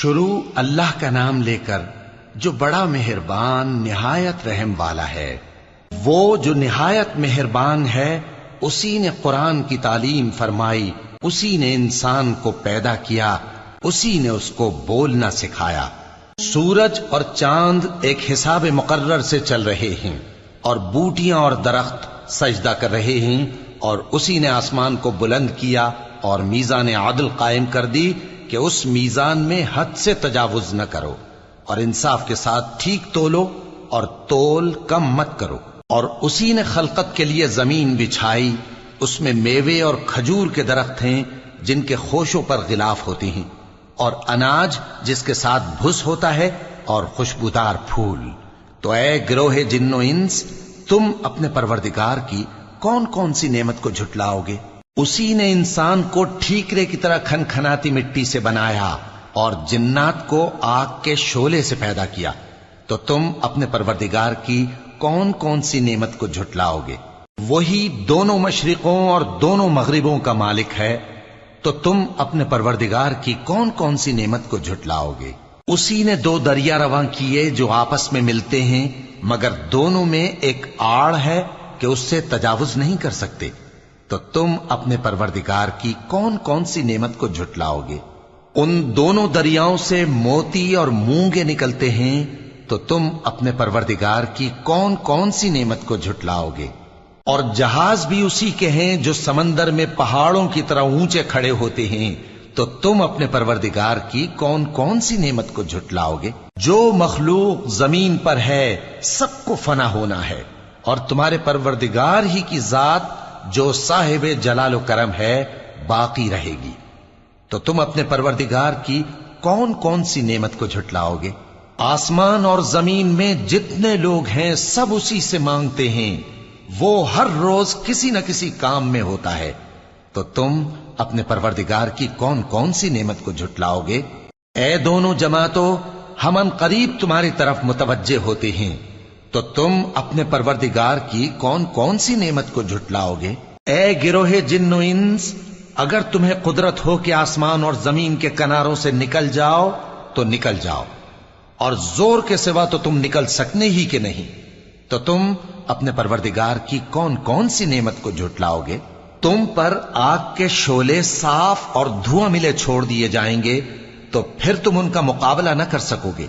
شروع اللہ کا نام لے کر جو بڑا مہربان نہایت رحم والا ہے۔ وہ جو نہایت مہربان ہے، اسی نے قرآن کی تعلیم فرمائی، اسی نے انسان کو پیدا کیا، اسی نے اس کو بولنا سکھایا۔ سورج اور چاند ایک حساب مقرر سے چل رہے ہیں، اور بوٹیاں اور درخت سجدہ کر رہے ہیں، اور اسی نے آسمان کو بلند کیا اور میزان عدل قائم کر دی کہ اس میزان میں حد سے تجاوز نہ کرو، اور انصاف کے ساتھ ٹھیک تولو اور تول کم مت کرو۔ اور اسی نے خلقت کے لیے زمین بچھائی، اس میں میوے اور کھجور کے درخت ہیں جن کے خوشوں پر غلاف ہوتی ہیں، اور اناج جس کے ساتھ بھس ہوتا ہے، اور خوشبودار پھول۔ تو اے گروہ جن و انس، تم اپنے پروردگار کی کون کون سی نعمت کو جھٹلاؤ گے؟ اسی نے انسان کو ٹھیکرے کی طرح کھنکھناتی مٹی سے بنایا اور جنات کو آگ کے شعلے سے پیدا کیا، تو تم اپنے پروردگار کی کون کون سی نعمت کو جھٹلاؤ گے؟ وہی دونوں مشرقوں اور دونوں مغربوں کا مالک ہے، تو تم اپنے پروردگار کی کون کون سی نعمت کو جھٹلاؤ گے؟ اسی نے دو دریا رواں کیے جو آپس میں ملتے ہیں، مگر دونوں میں ایک آڑ ہے کہ اس سے تجاوز نہیں کر سکتے، تو تم اپنے پروردگار کی کون کون سی نعمت کو جھٹلاؤ گے؟ ان دونوں دریاؤں سے موتی اور مونگے نکلتے ہیں، تو تم اپنے پروردگار کی کون کون سی نعمت کو جھٹلاؤ گے؟ اور جہاز بھی اسی کے ہیں جو سمندر میں پہاڑوں کی طرح اونچے کھڑے ہوتے ہیں، تو تم اپنے پروردگار کی کون کون سی نعمت کو جھٹلاؤ گے؟ جو مخلوق زمین پر ہے سب کو فنا ہونا ہے، اور تمہارے پروردگار ہی کی ذات جو صاحب جلال و کرم ہے باقی رہے گی۔ تو تم اپنے پروردگار کی کون کون سی نعمت کو جھٹلاؤ گے؟ آسمان اور زمین میں جتنے لوگ ہیں سب اسی سے مانگتے ہیں، وہ ہر روز کسی نہ کسی کام میں ہوتا ہے، تو تم اپنے پروردگار کی کون کون سی نعمت کو جھٹلاؤ گے؟ اے دونوں جماعتوں، ہم ان قریب تمہاری طرف متوجہ ہوتے ہیں، تو تم اپنے پروردگار کی کون کون سی نعمت کو جھٹلاؤ گے؟ اے گروہ جن و انس، اگر تمہیں قدرت ہو کہ آسمان اور زمین کے کناروں سے نکل جاؤ تو نکل جاؤ، اور زور کے سوا تو تم نکل سکنے ہی کہ نہیں، تو تم اپنے پروردگار کی کون کون سی نعمت کو جھٹلاؤ گے؟ تم پر آگ کے شعلے صاف اور دھواں ملے چھوڑ دیے جائیں گے، تو پھر تم ان کا مقابلہ نہ کر سکو گے،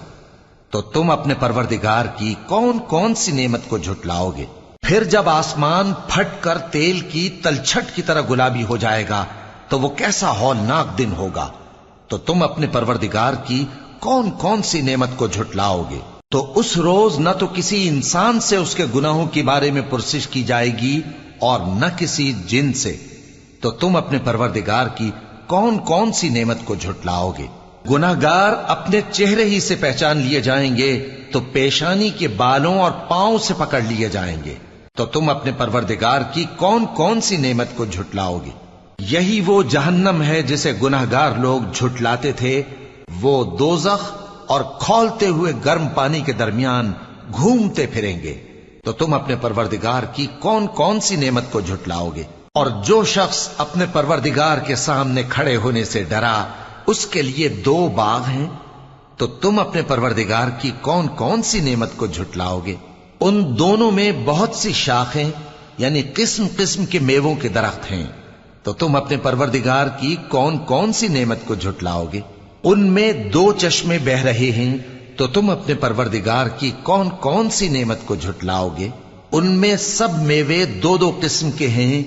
تو تم اپنے پروردگار کی کون کون سی نعمت کو جھٹلاؤ گے؟ پھر جب آسمان پھٹ کر تیل کی تلچھٹ کی طرح گلابی ہو جائے گا تو وہ کیسا ہولناک دن ہوگا، تو تم اپنے پروردگار کی کون کون سی نعمت کو جھٹلاؤ گے؟ تو اس روز نہ تو کسی انسان سے اس کے گناہوں کے بارے میں پرسش کی جائے گی اور نہ کسی جن سے، تو تم اپنے پروردگار کی کون کون سی نعمت کو جھٹلاؤ گے؟ گناہگار اپنے چہرے ہی سے پہچان لیے جائیں گے تو پیشانی کے بالوں اور پاؤں سے پکڑ لیے جائیں گے، تو تم اپنے پروردگار کی کون کون سی نعمت کو جھٹلاؤ گے؟ یہی وہ جہنم ہے جسے گناہگار لوگ جھٹلاتے تھے، وہ دوزخ اور کھولتے ہوئے گرم پانی کے درمیان گھومتے پھریں گے، تو تم اپنے پروردگار کی کون کون سی نعمت کو جھٹلاؤ گے؟ اور جو شخص اپنے پروردگار کے سامنے کھڑے ہونے سے ڈرا، اس کے لیے دو باغ ہیں، تو تم اپنے پروردگار کی کون کون سی نعمت کو جھٹلاؤ گے؟ ان دونوں میں بہت سی شاخیں یعنی قسم قسم کے میووں کے درخت ہیں، تو تم اپنے پروردگار کی کون کون سی نعمت کو جھٹلاؤ گے؟ ان میں دو چشمے بہ رہے ہیں، تو تم اپنے پروردگار کی کون کون سی نعمت کو جھٹلاؤ گے؟ ان میں سب میوے دو دو قسم کے ہیں،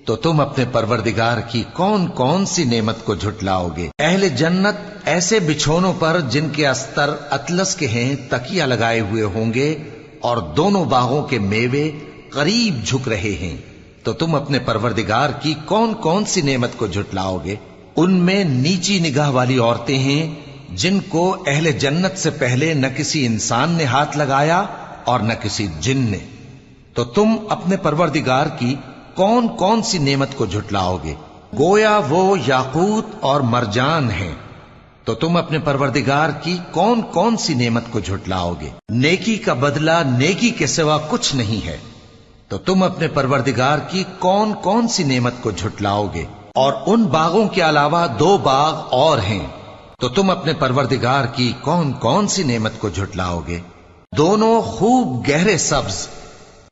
تو تم اپنے پروردگار کی کون کون سی نعمت کو جھٹلاؤ گے؟ اہل جنت ایسے بچھونوں پر جن کے استر اطلس کے ہیں تکیہ لگائے ہوئے ہوں گے، اور دونوں باغوں کے میوے قریب جھک رہے ہیں، تو تم اپنے پروردگار کی کون کون سی نعمت کو جھٹلاؤ گے؟ ان میں نیچی نگاہ والی عورتیں ہیں جن کو اہل جنت سے پہلے نہ کسی انسان نے ہاتھ لگایا اور نہ کسی جن نے، تو تم اپنے پروردگار کی کون کون سی نعمت کو جھٹلاؤ گے؟ گویا وہ یاقوت اور مرجان ہیں، تو تم اپنے پروردگار کی کون کون سی نعمت کو جھٹلاؤ گے؟ نیکی کا بدلہ نیکی کے سوا کچھ نہیں ہے، تو تم اپنے پروردگار کی کون کون سی نعمت کو جھٹلاؤ گے؟ اور ان باغوں کے علاوہ دو باغ اور ہیں تو تم اپنے پروردگار کی کون کون سی نعمت کو جھٹلاؤگے؟ دونوں خوب گہرے سبز،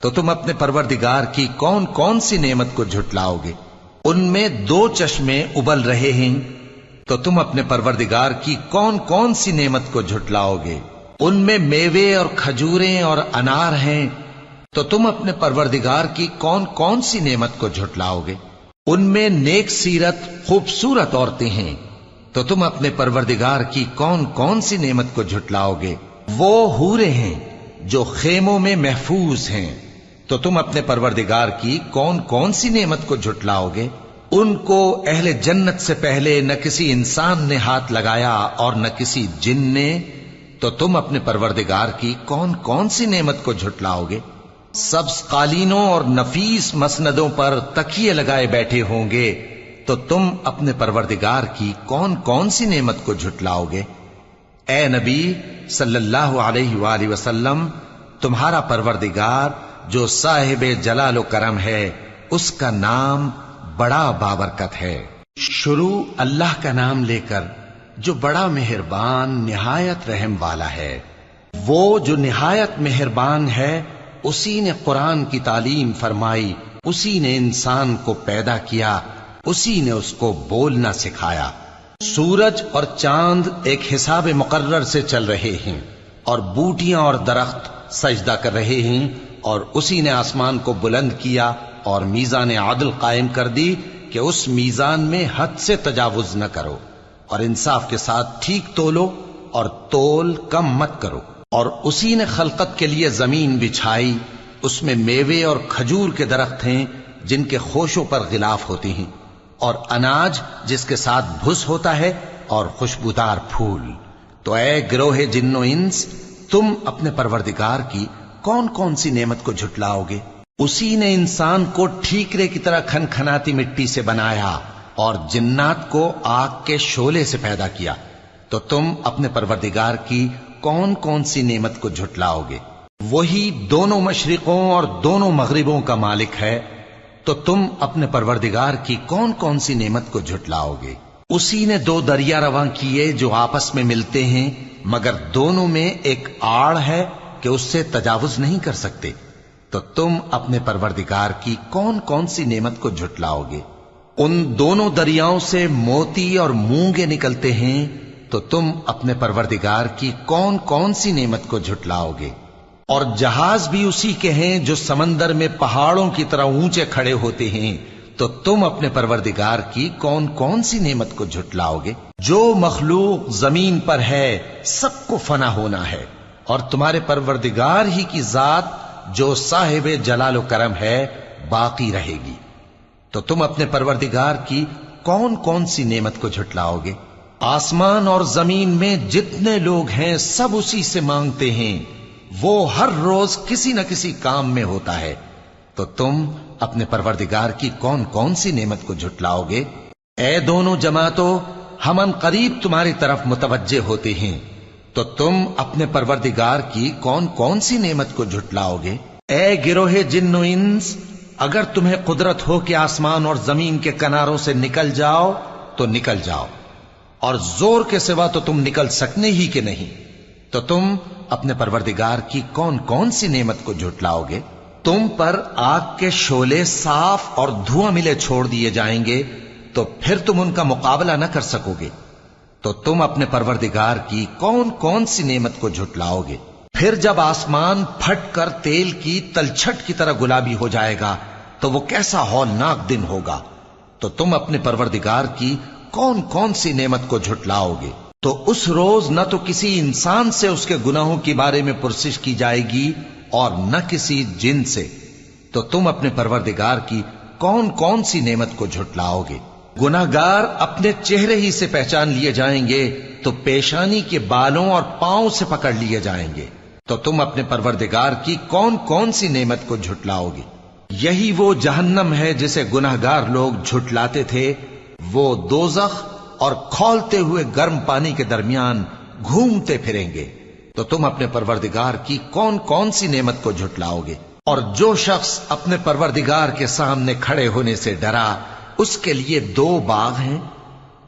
تو تم اپنے پروردگار کی کون کون سی نعمت کو جھٹلاؤگے؟ ان میں 2 چشمے ابل رہے ہیں، تو تم اپنے پروردگار کی کون کون سی نعمت کو جھٹلاؤگے؟ ان میں میوے اور کھجوریں اور انار ہیں، تو تم اپنے پروردگار کی کون کون سی نعمت کو جھٹلاؤگے؟ ان میں نیک سیرت خوبصورت عورتیں ہیں، تو تم اپنے پروردگار کی کون کون سی نعمت کو جھٹلاؤگے؟ وہ حوریں ہیں جو خیموں میں محفوظ ہیں، تو تم اپنے پروردگار کی کون کون سی نعمت کو جھٹلاؤگے؟ ان کو اہل جنت سے پہلے نہ کسی انسان نے ہاتھ لگایا اور نہ کسی جن نے، تو تم اپنے پروردگار کی کون کون سی نعمت کو جھٹلاؤگے؟ سبز قالینوں اور نفیس مسندوں پر تکیے لگائے بیٹھے ہوں گے، تو تم اپنے پروردگار کی کون کون سی نعمت کو جھٹلاؤگے؟ اے نبی صلی اللہ علیہ وآلہ وسلم، تمہارا پروردگار جو صاحب جلال و کرم ہے، اس کا نام بڑا بابرکت ہے۔ شروع اللہ کا نام لے کر جو بڑا مہربان نہایت رحم والا ہے۔ وہ جو نہایت مہربان ہے، اسی نے قرآن کی تعلیم فرمائی، اسی نے انسان کو پیدا کیا، اسی نے اس کو بولنا سکھایا۔ سورج اور چاند ایک حساب مقرر سے چل رہے ہیں، اور بوٹیاں اور درخت سجدہ کر رہے ہیں، اور اسی نے آسمان کو بلند کیا اور میزان عدل قائم کر دی کہ اس میزان میں حد سے تجاوز نہ کرو، اور انصاف کے ساتھ ٹھیک تولو اور تول کم مت کرو۔ اور اسی نے خلقت کے لیے زمین بچھائی، اس میں میوے اور کھجور کے درخت ہیں جن کے خوشوں پر غلاف ہوتی ہیں، اور اناج جس کے ساتھ بھس ہوتا ہے، اور خوشبودار پھول۔ تو اے گروہ جن و انس، تم اپنے پروردگار کی کون کون سی نعمت کو جھٹلاؤ گے؟ اسی نے انسان کو ٹھیکرے کی طرح کھنکھناتی مٹی سے بنایا اور جنات کو آگ کے شعلے سے پیدا کیا، تو تم اپنے پروردگار کی کون کون سی نعمت کو جھٹلاؤ گے؟ وہی دونوں مشرقوں اور دونوں مغربوں کا مالک ہے، تو تم اپنے پروردگار کی کون کون سی نعمت کو جھٹلاؤ گے؟ اسی نے 2 دریا رواں کیے جو آپس میں ملتے ہیں، مگر دونوں میں ایک آڑ ہے کہ اس سے تجاوز نہیں کر سکتے، تو تم اپنے پروردگار کی کون کون سی نعمت کو جھٹلاؤ گے؟ ان دونوں دریاؤں سے موتی اور مونگے نکلتے ہیں، تو تم اپنے پروردگار کی کون کون سی نعمت کو جھٹلاؤ گے؟ اور جہاز بھی اسی کے ہیں جو سمندر میں پہاڑوں کی طرح اونچے کھڑے ہوتے ہیں، تو تم اپنے پروردگار کی کون کون سی نعمت کو جھٹلاؤ گے؟ جو مخلوق زمین پر ہے سب کو فنا ہونا ہے، اور تمہارے پروردگار ہی کی ذات جو صاحب جلال و کرم ہے باقی رہے گی، تو تم اپنے پروردگار کی کون کون سی نعمت کو جھٹلاؤ گے؟ آسمان اور زمین میں جتنے لوگ ہیں سب اسی سے مانگتے ہیں، وہ ہر روز کسی نہ کسی کام میں ہوتا ہے، تو تم اپنے پروردگار کی کون کون سی نعمت کو جھٹلاؤ گے؟ اے دونوں جماعتوں، ہم ان قریب تمہاری طرف متوجہ ہوتے ہیں، تو تم اپنے پروردگار کی کون کون سی نعمت کو جھٹلاؤ گے؟ اے گروہ جن و انس، اگر تمہیں قدرت ہو کہ آسمان اور زمین کے کناروں سے نکل جاؤ تو نکل جاؤ، اور زور کے سوا تو تم نکل سکنے ہی کہ نہیں، تو تم اپنے پروردگار کی کون کون سی نعمت کو جھٹلاؤ گے؟ تم پر آگ کے شعلے صاف اور دھواں ملے چھوڑ دیے جائیں گے، تو پھر تم ان کا مقابلہ نہ کر سکو گے، تو تم اپنے پروردگار کی کون کون سی نعمت کو جھٹلاؤ گے؟ پھر جب آسمان پھٹ کر تیل کی تلچھٹ کی طرح گلابی ہو جائے گا تو وہ کیسا ہولناک دن ہوگا، تو تم اپنے پروردگار کی کون کون سی نعمت کو جھٹلاؤ گے؟ تو اس روز نہ تو کسی انسان سے اس کے گناہوں کے بارے میں پرسش کی جائے گی اور نہ کسی جن سے، تو تم اپنے پروردگار کی کون کون سی نعمت کو جھٹلاؤ گے؟ گناہگار اپنے چہرے ہی سے پہچان لیے جائیں گے تو پیشانی کے بالوں اور پاؤں سے پکڑ لیے جائیں گے، تو تم اپنے پروردگار کی کون کون سی نعمت کو جھٹلاؤ گے؟ یہی وہ جہنم ہے جسے گناہگار لوگ جھٹلاتے تھے، وہ دوزخ اور کھولتے ہوئے گرم پانی کے درمیان گھومتے پھریں گے، تو تم اپنے پروردگار کی کون کون سی نعمت کو جھٹلاؤ گے؟ اور جو شخص اپنے پروردگار کے سامنے کھڑے ہونے سے ڈرا، اس کے لیے 2 باغ ہیں،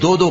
2-2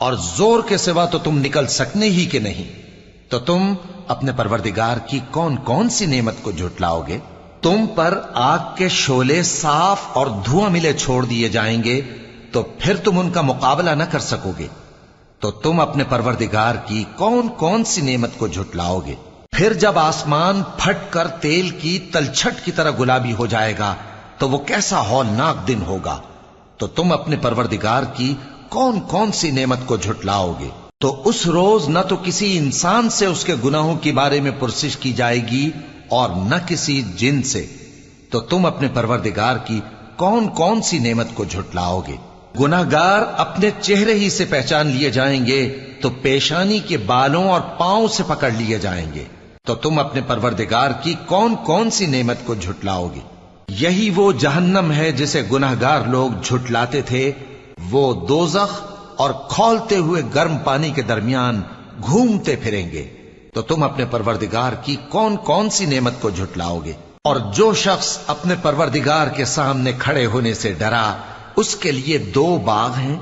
اور زور کے سوا تو تم نکل سکنے ہی کہ نہیں، تو تم اپنے پروردگار کی کون کون سی نعمت کو جھٹلاؤ گے؟ تم پر آگ کے شعلے صاف اور دھواں ملے چھوڑ دیے جائیں گے تو پھر تم ان کا مقابلہ نہ کر سکو گے، تو تم اپنے پروردگار کی کون کون سی نعمت کو جھٹلاؤ گے؟ پھر جب آسمان پھٹ کر تیل کی تلچھٹ کی طرح گلابی ہو جائے گا تو وہ کیسا ہولناک دن ہوگا، تو تم اپنے پروردگار کی کون کون سی نعمت کو جھٹلاؤ گے؟ تو اس روز نہ تو کسی انسان سے اس کے گناہوں کے بارے میں پرسش کی جائے گی اور نہ کسی جن سے، تو تم اپنے پروردگار کی کون کون سی نعمت کو جھٹلاؤ گے؟ گناہگار اپنے چہرے ہی سے پہچان لیے جائیں گے تو پیشانی کے بالوں اور پاؤں سے پکڑ لیے جائیں گے، تو تم اپنے پروردگار کی کون کون سی نعمت کو جھٹلاؤ گے؟ یہی وہ جہنم ہے جسے گناہگار لوگ جھٹلاتے تھے، وہ دوزخ اور کھولتے ہوئے گرم پانی کے درمیان گھومتے پھریں گے، تو تم اپنے پروردگار کی کون کون سی نعمت کو جھٹلاؤ گے؟ اور جو شخص اپنے پروردگار کے سامنے کھڑے ہونے سے ڈرا اس کے لیے 2 باغ ہیں،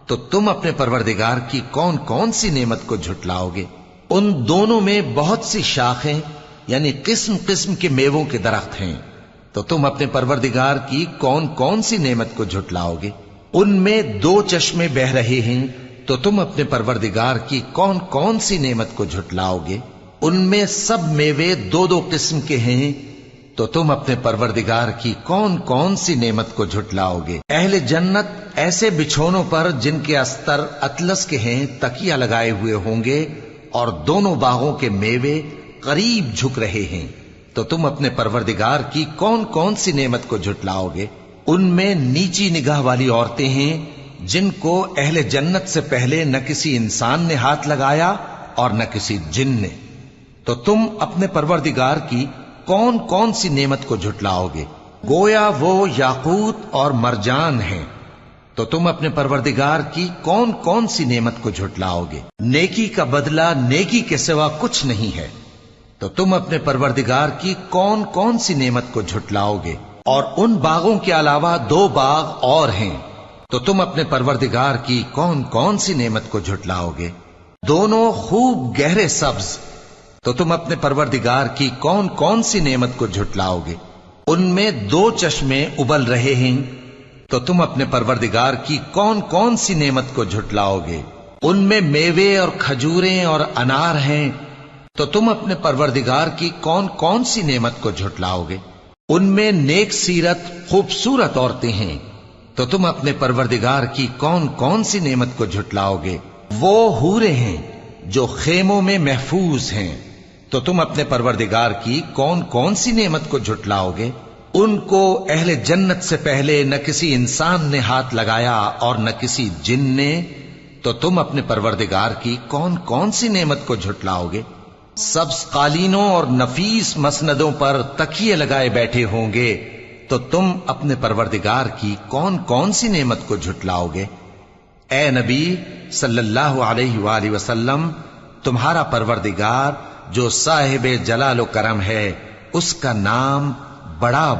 تو تم اپنے پروردگار کی کون کون سی نعمت کو جھٹلاؤ گے؟ ان دونوں میں بہت سی شاخیں یعنی قسم قسم کے میووں کے درخت ہیں، تو تم اپنے پروردگار کی کون کون سی نعمت کو جھٹلاؤ گے؟ ان میں 2 چشمے بہ رہے ہیں، تو تم اپنے پروردگار کی کون کون سی نعمت کو جھٹلاؤ گے؟ ان میں سب میوے 2 قسم کے ہیں، تو تم اپنے پروردگار کی کون کون سی نعمت کو جھٹلاؤ گے؟ اہل جنت ایسے بچھونوں پر جن کے استر اطلس کے ہیں تکیہ لگائے ہوئے ہوں گے، اور دونوں باغوں کے میوے قریب جھک رہے ہیں، تو تم اپنے پروردگار کی کون کون سی نعمت کو جھٹلاؤ گے؟ ان میں نیچی نگاہ والی عورتیں ہیں جن کو اہل جنت سے پہلے نہ کسی انسان نے ہاتھ لگایا اور نہ کسی جن نے، تو تم اپنے پروردگار کی کون کون سی نعمت کو جھٹلاؤ گے؟ گویا وہ یاقوت اور مرجان ہیں، تو تم اپنے پروردگار کی کون کون سی نعمت کو جھٹلاؤ گے؟ نیکی کا بدلہ نیکی کے سوا کچھ نہیں ہے، تو تم اپنے پروردگار کی کون کون سی نعمت کو جھٹلاؤ گے؟ اور ان باغوں کے علاوہ 2 باغ اور ہیں، تو تم اپنے پروردگار کی کون کون سی نعمت کو جھٹلاؤ گے؟ دونوں خوب گہرے سبز، تو تم اپنے پروردگار کی کون کون سی نعمت کو جھٹلاؤ گے؟ ان میں 2 چشمے ابل رہے ہیں، تو تم اپنے پروردگار کی کون کون سی نعمت کو جھٹلاؤ گے؟ ان میں میوے اور کھجوریں اور انار ہیں، تو تم اپنے پروردگار کی کون کون سی نعمت کو جھٹلاؤ گے؟ ان میں نیک سیرت خوبصورت عورتیں ہیں، تو تم اپنے پروردگار کی کون کون سی نعمت کو جھٹلاؤ گے؟ وہ حوریں ہیں جو خیموں میں محفوظ ہیں، تو تم اپنے پروردگار کی کون کون سی نعمت کو جھٹلاؤ گے؟ ان کو اہل جنت سے پہلے نہ کسی انسان نے ہاتھ لگایا اور نہ کسی جن نے، تو تم اپنے پروردگار کی کون کون سی نعمت کو جھٹلاؤ گے؟ سبز قالینوں اور نفیس مسندوں پر تکیے لگائے بیٹھے ہوں گے، تو تم اپنے پروردگار کی کون کون سی نعمت کو جھٹلاؤ گے؟ اے نبی صلی اللہ علیہ وآلہ وسلم، تمہارا پروردگار جو صاحب جلال و کرم ہے، اس کا نام بڑا